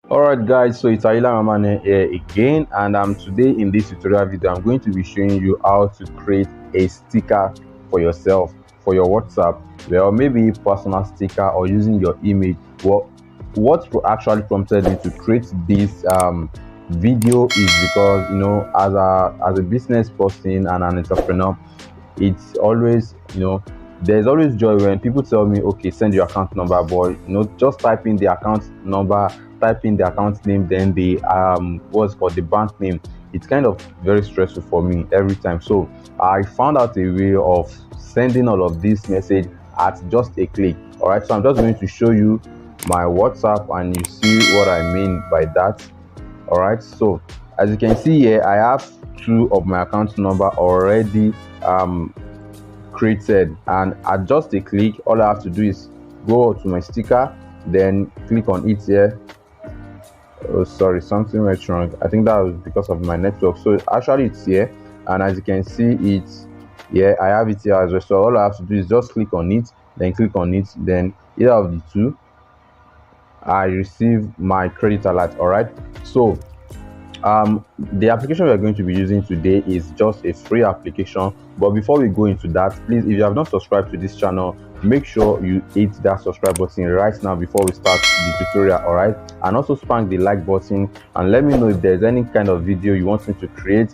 Alright guys, so it's Ayilaran Emmanuel here again, and today in this tutorial video I'm going to be showing you how to create a sticker for yourself, for your WhatsApp, well maybe personal sticker or using your image. Well, what actually prompted me to create this video is because, as a business person and an entrepreneur, it's always, there's always joy when people tell me, okay, send your account number, but just type in the account number, type in the account name, then the what's called the bank name. It's kind of very stressful for me every time. So I found out a way of sending all of this message at just a click. All right, so I'm just going to show you my WhatsApp and you see what I mean by that. All right, so as you can see here, I have two of my account number already created, and at just a click all I have to do is go to my sticker, then click on it here. Oh sorry, something went wrong. I think that was because of my network. So actually it's here, and as you can see it's here. I have it here as well. So all I have to do is just click on it, then click on it, then either of the two I receive my credit alert. All right, so the application we are going to be using today is just a free application. But before we go into that, please, if you have not subscribed to this channel, make sure you hit that subscribe button right now before we start the tutorial. All right, and also spank the like button and let me know if there's any kind of video you want me to create,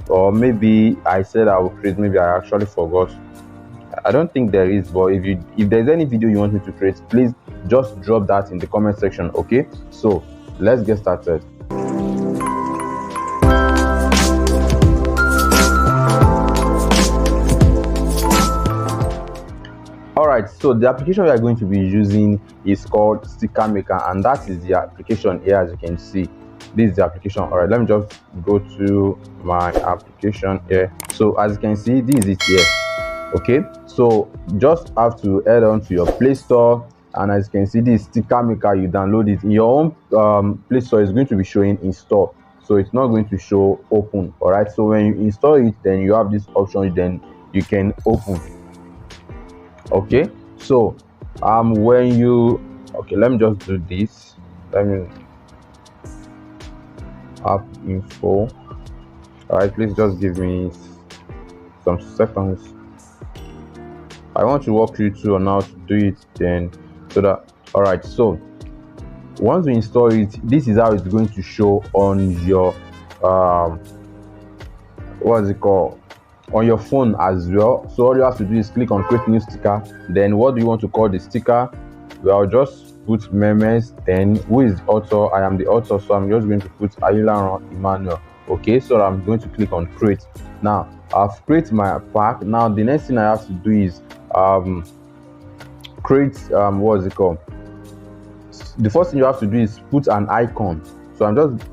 or maybe I said I will create, maybe I actually forgot. I don't think there is, but if there's any video you want me to create, please just drop that in the comment section. Okay, so let's get started. Alright, so the application we are going to be using is called Sticker Maker, and that is the application here. As you can see, this is the application. Alright, let me just go to my application here. So as you can see, this is it here. Okay, so just have to head on to your Play Store, and as you can see, this Sticker Maker, you download it in your own Play Store. Is going to be showing install, so it's not going to show open. Alright, so when you install it, then you have this option, then you can open. Okay, so when you let me just do this. Let me app info. All right, please just give me some seconds. I want to walk you through on how to do it, then so that all right, so once we install it, this is how it's going to show on your what's it called, on your phone as well. So all you have to do is click on create new sticker. Then what do you want to call the sticker? Well, just put memes. Then who is the author? I am the author, so I'm just going to put Ayilaran Emmanuel. Okay, so I'm going to click on create. Now I've created my pack. Now the next thing I have to do is create what's it called, the first thing you have to do is put an icon. So I'm just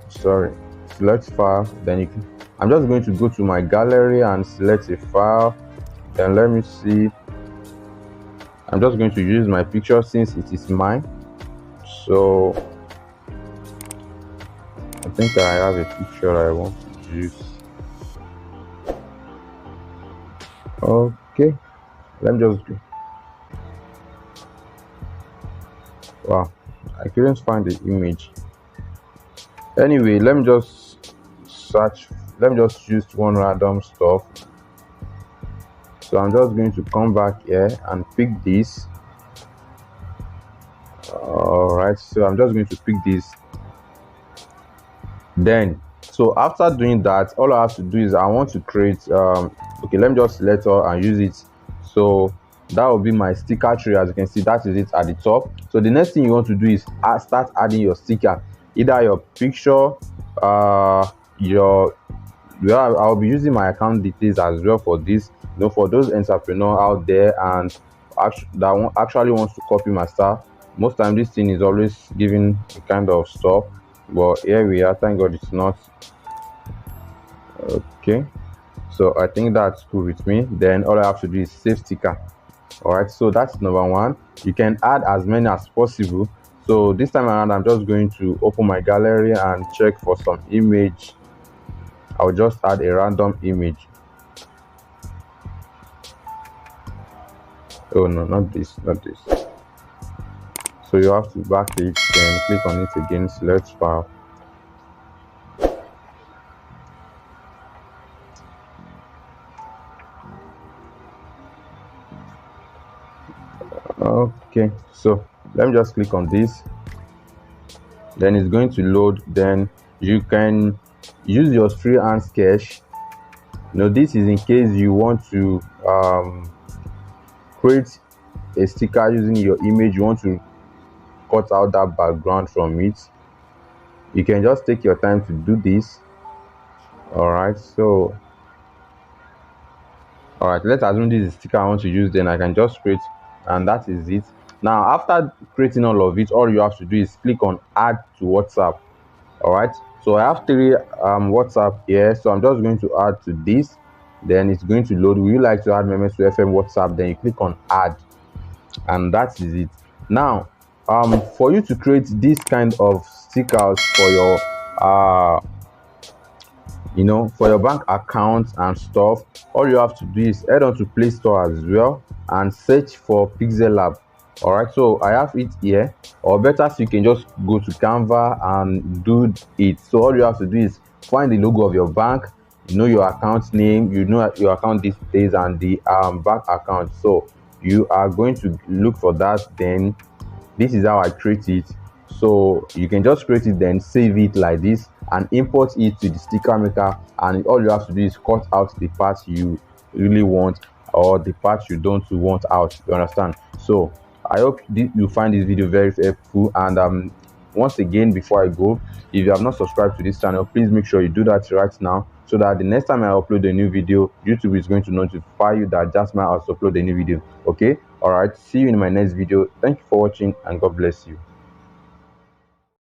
select file, then I'm just going to go to my gallery and select a file. Then let me see, I'm just going to use my picture since it is mine. So I think I have a picture I want to use. Okay, let me just do. Wow, I couldn't find the image. Anyway, let me just search. Let me just use one random stuff. So I'm just going to come back here and pick this. All right, so I'm just going to pick this. Then so after doing that, all I have to do is I want to create okay, let me just select all and use it. So that will be my sticker tree. As you can see, that is it at the top. So the next thing you want to do is start adding your sticker, either your picture, I'll be using my account details as well for this. For those entrepreneurs out there and actually wants to copy my style. Most time this thing is always giving a kind of stuff, but here we are. Thank God it's not. Okay, so I think that's cool with me. Then all I have to do is save sticker. All right, so that's number one. You can add as many as possible. So this time around, I'm just going to open my gallery and check for some image. I'll just add a random image. Oh no, not this. So you have to back it, then click on it again, select file. Okay, so let me just click on this, then it's going to load. Then you can use your freehand sketch. This is in case you want to create a sticker using your image. You want to cut out that background from it. You can just take your time to do this. All right, so let's assume this is the sticker I want to use. Then I can just create, and that is it. Now after creating all of it, all you have to do is click on add to WhatsApp. All right, so I have three WhatsApp here, so I'm just going to add to this. Then it's going to load. Would you like to add members to FM WhatsApp? Then you click on add, and that is it. Now for you to create this kind of stickers for your for your bank account and stuff, all you have to do is head on to Play Store as well and search for Pixel Lab. All right, so I have it here, or better, so you can just go to Canva and do it. So all you have to do is find the logo of your bank, your account name, your account details, and the bank account. So you are going to look for that. Then this is how I create it. So you can just create it, then save it like this and import it to the sticker maker, and all you have to do is cut out the parts you really want or the parts you don't want out. You understand? So I hope you find this video very helpful. And once again, before I go, if you have not subscribed to this channel, please make sure you do that right now, so that the next time I upload a new video, YouTube is going to notify you that Jasmine has uploaded a new video. Okay, all right, see you in my next video. Thank you for watching, and God bless you.